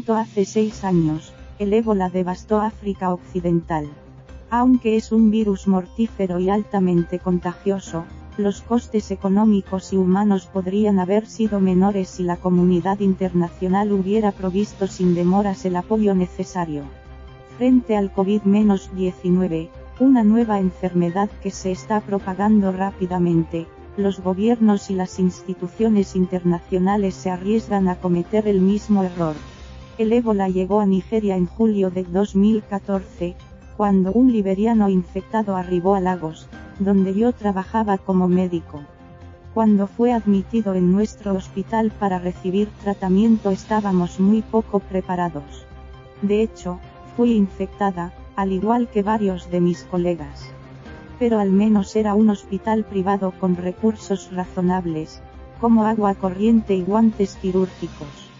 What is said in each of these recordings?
Hace 6 años, el ébola devastó África Occidental. Aunque es un virus mortífero y altamente contagioso, los costes económicos y humanos podrían haber sido menores si la comunidad internacional hubiera provisto sin demoras el apoyo necesario. Frente al COVID-19, una nueva enfermedad que se está propagando rápidamente, los gobiernos y las instituciones internacionales se arriesgan a cometer el mismo error. El ébola llegó a Nigeria en julio de 2014, cuando un liberiano infectado arribó a Lagos, donde yo trabajaba como médico. Cuando fue admitido en nuestro hospital para recibir tratamiento estábamos muy poco preparados. De hecho, fui infectada, al igual que varios de mis colegas. Pero al menos era un hospital privado con recursos razonables, como agua corriente y guantes quirúrgicos.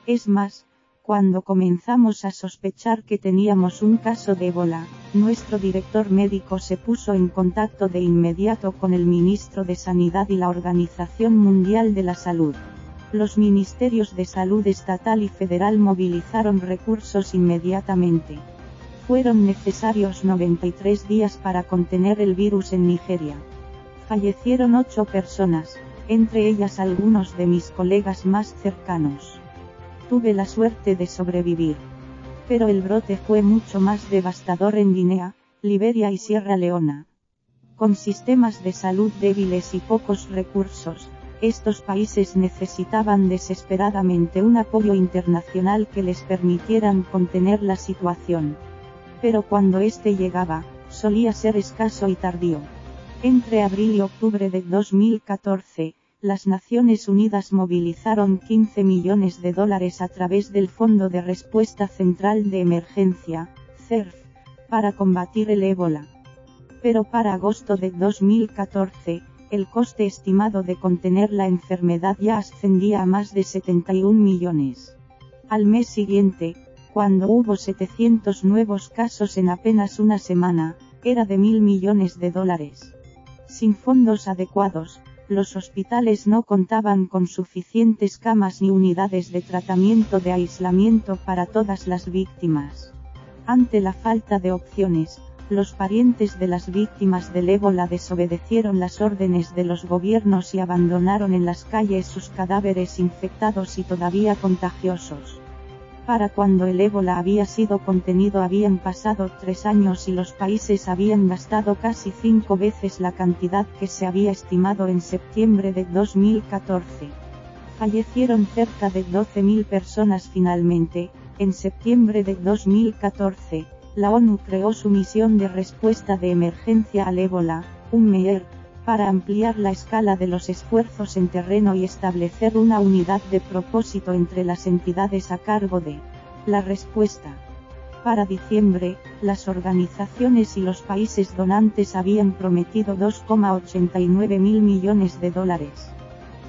Es más, cuando comenzamos a sospechar que teníamos un caso de ébola, nuestro director médico se puso en contacto de inmediato con el ministro de Sanidad y la Organización Mundial de la Salud. Los ministerios de salud estatal y federal movilizaron recursos inmediatamente. Fueron necesarios 93 días para contener el virus en Nigeria. Fallecieron 8 personas, entre ellas algunos de mis colegas más cercanos. Tuve la suerte de sobrevivir. Pero el brote fue mucho más devastador en Guinea, Liberia y Sierra Leona. Con sistemas de salud débiles y pocos recursos, estos países necesitaban desesperadamente un apoyo internacional que les permitieran contener la situación. Pero cuando este llegaba, solía ser escaso y tardío. Entre abril y octubre de 2014, las Naciones Unidas movilizaron $15 millones a través del Fondo de Respuesta Central de Emergencia, CERF, para combatir el ébola. Pero para agosto de 2014, el coste estimado de contener la enfermedad ya ascendía a más de 71 millones. Al mes siguiente, cuando hubo 700 nuevos casos en apenas una semana, era de $1.000 millones. Sin fondos adecuados, los hospitales no contaban con suficientes camas ni unidades de tratamiento de aislamiento para todas las víctimas. Ante la falta de opciones, los parientes de las víctimas del ébola desobedecieron las órdenes de los gobiernos y abandonaron en las calles sus cadáveres infectados y todavía contagiosos. Para cuando el ébola había sido contenido habían pasado 3 años y los países habían gastado casi 5 veces la cantidad que se había estimado en septiembre de 2014. Fallecieron cerca de 12.000 personas finalmente. En septiembre de 2014, la ONU creó su misión de respuesta de emergencia al ébola, UNMEER, para ampliar la escala de los esfuerzos en terreno y establecer una unidad de propósito entre las entidades a cargo de la respuesta. Para diciembre, las organizaciones y los países donantes habían prometido $2,89 mil millones.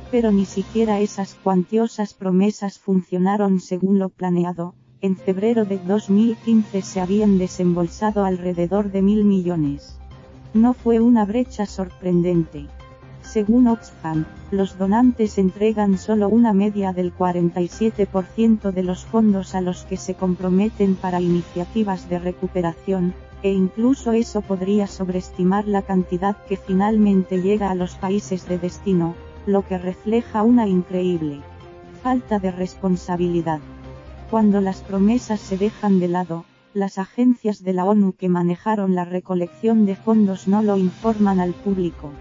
Pero ni siquiera esas cuantiosas promesas funcionaron según lo planeado. En febrero de 2015 se habían desembolsado alrededor de 1.000 millones. No fue una brecha sorprendente. Según Oxfam, los donantes entregan solo una media del 47% de los fondos a los que se comprometen para iniciativas de recuperación, e incluso eso podría sobreestimar la cantidad que finalmente llega a los países de destino, lo que refleja una increíble falta de responsabilidad. Cuando las promesas se dejan de lado, las agencias de la ONU que manejaron la recolección de fondos no lo informan al público.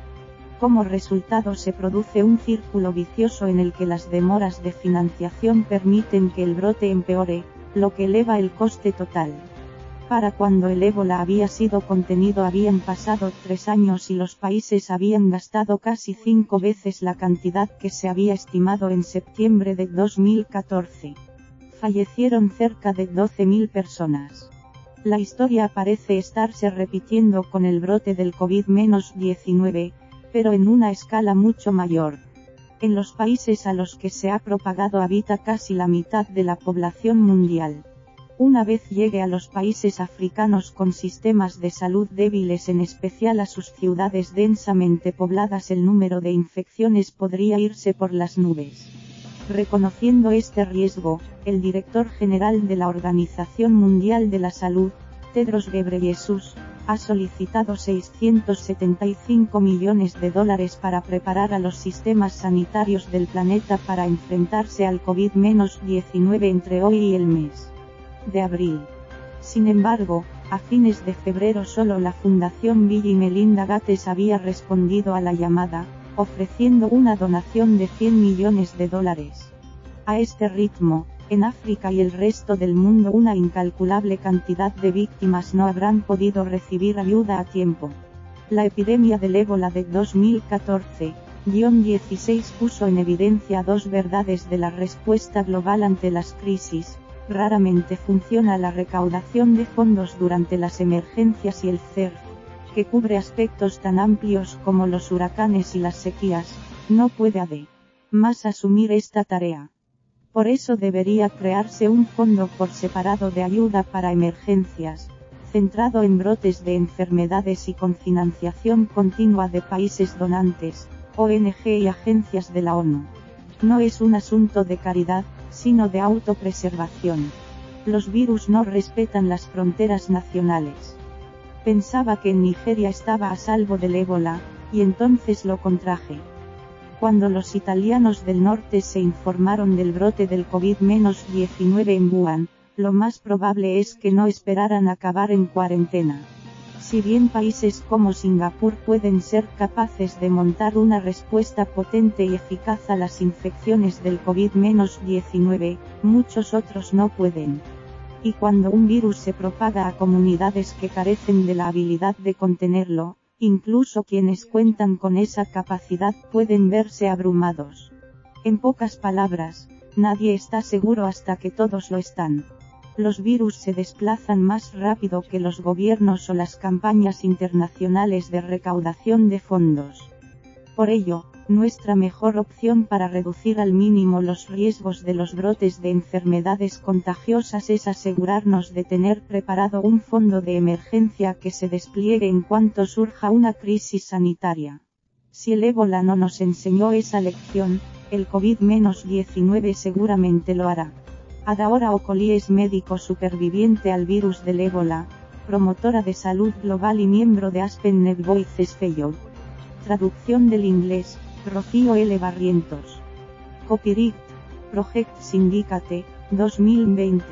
Como resultado se produce un círculo vicioso en el que las demoras de financiación permiten que el brote empeore, lo que eleva el coste total. Para cuando el ébola había sido contenido habían pasado 3 años y los países habían gastado casi 5 veces la cantidad que se había estimado en septiembre de 2014. Fallecieron cerca de 12.000 personas. La historia parece estarse repitiendo con el brote del COVID-19, pero en una escala mucho mayor. En los países a los que se ha propagado habita casi la mitad de la población mundial. Una vez llegue a los países africanos con sistemas de salud débiles, en especial a sus ciudades densamente pobladas, el número de infecciones podría irse por las nubes. Reconociendo este riesgo, el director general de la Organización Mundial de la Salud, Tedros Ghebreyesus, ha solicitado $675 millones para preparar a los sistemas sanitarios del planeta para enfrentarse al COVID-19 entre hoy y el mes de abril. Sin embargo, a fines de febrero solo la Fundación Bill y Melinda Gates había respondido a la llamada, ofreciendo una donación de $100 millones. A este ritmo, en África y el resto del mundo una incalculable cantidad de víctimas no habrán podido recibir ayuda a tiempo. La epidemia del ébola de 2014-16 puso en evidencia dos verdades de la respuesta global ante las crisis. Raramente funciona la recaudación de fondos durante las emergencias y el CERF, que cubre aspectos tan amplios como los huracanes y las sequías, no puede además asumir esta tarea. Por eso debería crearse un fondo por separado de ayuda para emergencias, centrado en brotes de enfermedades y con financiación continua de países donantes, ONG y agencias de la ONU. No es un asunto de caridad, sino de autopreservación. Los virus no respetan las fronteras nacionales. Pensaba que en Nigeria estaba a salvo del ébola, y entonces lo contraje. Cuando los italianos del norte se informaron del brote del COVID-19 en Wuhan, lo más probable es que no esperaran acabar en cuarentena. Si bien países como Singapur pueden ser capaces de montar una respuesta potente y eficaz a las infecciones del COVID-19, muchos otros no pueden. Y cuando un virus se propaga a comunidades que carecen de la habilidad de contenerlo, incluso quienes cuentan con esa capacidad pueden verse abrumados. En pocas palabras, nadie está seguro hasta que todos lo están. Los virus se desplazan más rápido que los gobiernos o las campañas internacionales de recaudación de fondos. Por ello, nuestra mejor opción para reducir al mínimo los riesgos de los brotes de enfermedades contagiosas es asegurarnos de tener preparado un fondo de emergencia que se despliegue en cuanto surja una crisis sanitaria. Si el ébola no nos enseñó esa lección, el COVID-19 seguramente lo hará. Adaora Okoli es médico superviviente al virus del ébola, promotora de salud global y miembro de Aspen Net Voices Fellow. Traducción del inglés, Rocío L. Barrientos. Copyright, Project Syndicate, 2020.